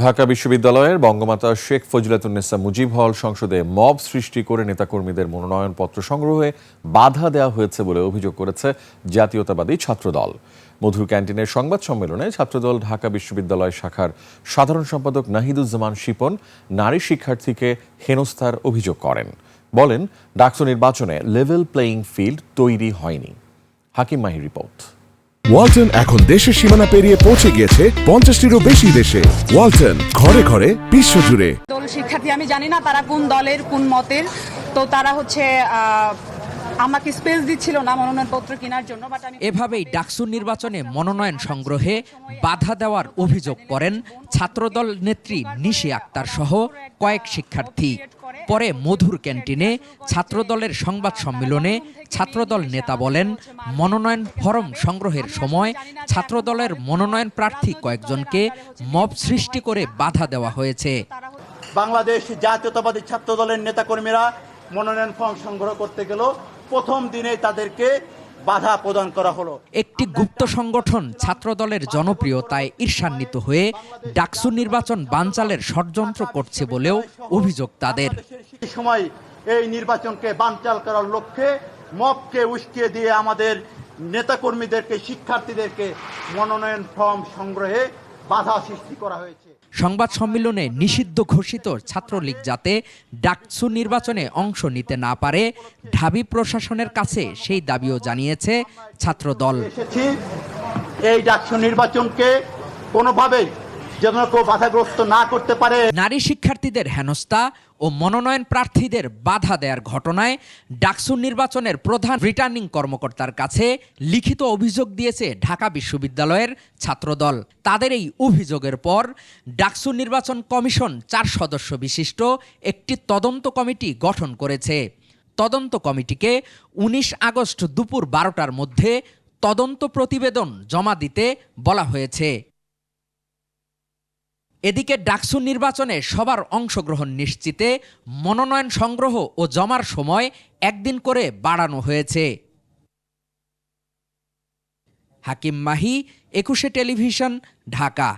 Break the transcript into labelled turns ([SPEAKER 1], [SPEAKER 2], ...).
[SPEAKER 1] ঢাকা বিশ্ববিদ্যালয়ের বঙ্গমাতা শেখ ফজিলাতুন্নেসা মুজিব হল সংসদে মব সৃষ্টি করে নেতাকর্মীদের মনোনয়নপত্র সংগ্রহে বাধা দেওয়া হয়েছে বলে অভিযোগ করেছে জাতীয়তাবাদী ছাত্রদল। মধুর ক্যান্টিনের সংবাদ সম্মেলনে ছাত্রদল ঢাকা বিশ্ববিদ্যালয় শাখার সাধারণ সম্পাদক নাহিদুজ্জামান শিপন নারী শিক্ষার্থীকে হেনস্থার অভিযোগ করেন। বলেন, ডাকসু নির্বাচনে লেভেল প্লেয়িং ফিল্ড তৈরি হয়নি। হাকিম মাহি রিপোর্ট।
[SPEAKER 2] ওয়ালটন এখন দেশের সীমানা পেরিয়ে পৌঁছে গিয়েছে 50টিরও বেশি দেশে। ওয়ালটন, ঘরে ঘরে বিশ্বজুড়ে।
[SPEAKER 3] দল শিক্ষার্থী, আমি জানি না তারা কোন দলের কোন মতের, তো তারা আমাকে স্পেস দিচ্ছিল না মনোনয়নপত্র কেনার জন্য।
[SPEAKER 4] এভাবেই ডাকসু নির্বাচনে মনোনয়ন সংগ্রহে বাধা দেওয়ার অভিযোগ করেন ছাত্রদল নেত্রী নিশি আক্তার সহ কয়েক শিক্ষার্থী। পরে মধুর ক্যান্টিনে ছাত্রদলের সংবাদ সম্মেলনে ছাত্রদল নেতা বলেন, মনোনয়ন ফরম সংগ্রহের সময় ছাত্রদলের মনোনয়ন প্রার্থী কয়েকজনকে মব সৃষ্টি করে বাধা দেওয়া হয়েছে।
[SPEAKER 5] বাংলাদেশ জাতীয়তাবাদী ছাত্রদলের নেতাকর্মীরা মনোনয়ন ফর্ম সংগ্রহ করতে গেল, প্রথম দিনেই তাদেরকে বাধা প্রদান করা হলো।
[SPEAKER 4] একটি গুপ্ত সংগঠন ছাত্রদলের জনপ্রিয়তায় ঈর্ষান্বিত হয়ে ডাকসু নির্বাচন বানচালের ষড়যন্ত্র করছে বলেও অভিযোগ তাদের।
[SPEAKER 5] সময় এই নির্বাচনকে বানচাল করার লক্ষ্যে মবকে উস্কিয়ে দিয়ে আমাদের নেতাকর্মীদেরকে, শিক্ষার্থীদেরকে মনোনয়ন ফর্ম সংগ্রহে বাধা সৃষ্টি করা হয়েছে।
[SPEAKER 4] সংবাদ সম্মেলনে নিষিদ্ধ ঘোষিত ছাত্রলীগ যাতে ডাকসু নির্বাচনে অংশ নিতে না পারে ঢাবি প্রশাসনের কাছে সেই দাবিও জানিয়েছে ছাত্রদল।
[SPEAKER 5] এই ডাকসু নির্বাচনকে কোনোভাবেই যেন কেউ বাধাগ্রস্ত না করতে পারে।
[SPEAKER 4] নারী শিক্ষার্থীদের হেনস্থা ও মনোনয়ন প্রার্থীদের বাধা দেওয়ার ঘটনায় ডাকসু নির্বাচনের প্রধান রিটার্নিং কর্মকর্তার কাছে লিখিত অভিযোগ দিয়েছে ঢাকা বিশ্ববিদ্যালয়ের ছাত্রদল। তাদের এই অভিযোগের পর ডাকসু নির্বাচন কমিশন 4 সদস্য বিশিষ্ট একটি তদন্ত কমিটি গঠন করেছে। তদন্ত কমিটিকে 19 আগস্ট দুপুর 12টার মধ্যে তদন্ত প্রতিবেদন জমা দিতে বলা হয়েছে। এদিকে ডাকসু নির্বাচনে সবার অংশগ্রহণ নিশ্চিতে মনোনয়ন সংগ্রহ ও জমার সময় একদিন করে বাড়ানো হয়েছে। হাকিম মাহি, 21 টেলিভিশন, ঢাকা।